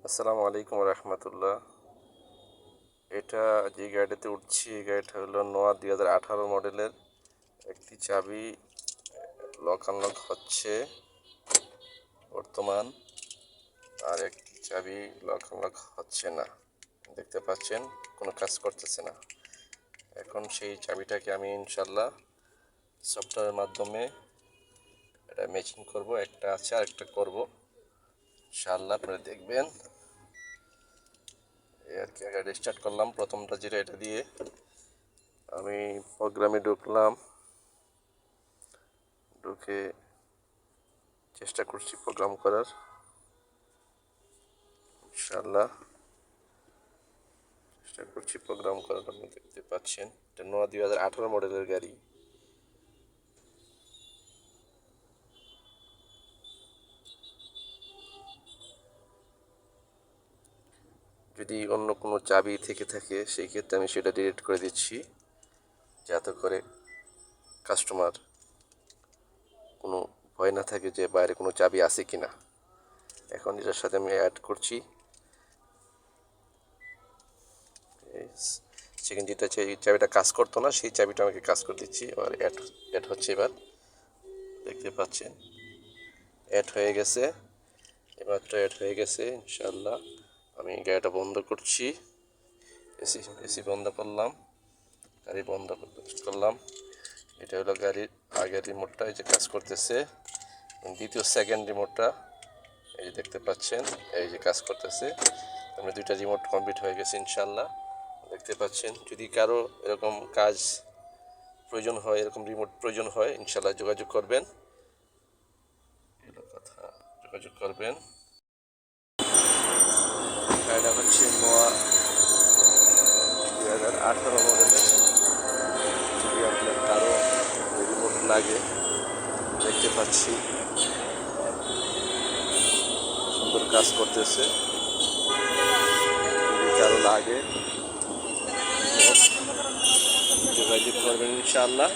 আসসালামু আলাইকুম রহমতুল্লাহ। এটা যে গাড়িতে উঠছি এই গাড়িটা হলো নোয়া 2018 মডেলের। একটি চাবি লক আনলক হচ্ছে বর্তমান, আর একটি চাবি লক আনলক হচ্ছে না। দেখতে পাচ্ছেন কোনো কাজ করতেছে না। এখন সেই চাবিটাকে আমি ইনশাল্লাহ সফটওয়্যারের মাধ্যমে এটা ম্যাচিং করব। একটা আছে আর একটা করবো ইনশাল্লাহ, আপনারা দেখবেন। এই আর কি, গাড়ি স্টার্ট করলাম। প্রথমটা যেটা এটা দিয়ে আমি প্রোগ্রামে ঢুকলাম, ঢুকে চেষ্টা করছি প্রোগ্রাম করার। ইনশাআল্লাহ চেষ্টা করছি প্রোগ্রাম করার। আপনি দেখতে পাচ্ছেন এটা নোয়া 2018 মডেলের গাড়ি। যদি অন্য কোনো চাবি থেকে থাকে সেই ক্ষেত্রে আমি সেটা ডিলিট করে দিচ্ছি, যাতে করে কাস্টমার কোনো ভয় না থাকে যে বাইরে কোনো চাবি আছে কিনা। এখন এটার সাথে আমি অ্যাড করছি সেকেন্ড, যেটা চাবিটা কাজ করতো না সেই চাবিটা আমাকে কাজ করে দিচ্ছি। আর অ্যাড হচ্ছে, এবার দেখতে পাচ্ছেন অ্যাড হয়ে গেছে। এবার তো অ্যাড হয়ে গেছে। ইনশাআল্লাহ আমি গাড়িটা বন্ধ করছি। এসি বন্ধ করলাম, গাড়ি বন্ধ করলাম। এটা হলো গাড়ির আগের রিমোটটা, এই যে কাজ করতেছে। দ্বিতীয় সেকেন্ড রিমোটটা এই যে দেখতে পাচ্ছেন, এই যে কাজ করতেছে। আমি দুইটা রিমোট কমপ্লিট হয়ে গেছে ইনশাআল্লাহ, দেখতে পাচ্ছেন। যদি কারো এরকম কাজ প্রয়োজন হয়, এরকম রিমোট প্রয়োজন হয়, ইনশাআল্লাহ যোগাযোগ করবেন। যোগাযোগ করবেন। এটা হচ্ছে নোয়া 2018 মডেলের। যদি আপনার কারো রিমোট লাগে, দেখতে পাচ্ছি সুন্দর কাজ করতেছে। যদি কারো লাগে যোগাযোগ করবেন ইনশাআল্লাহ।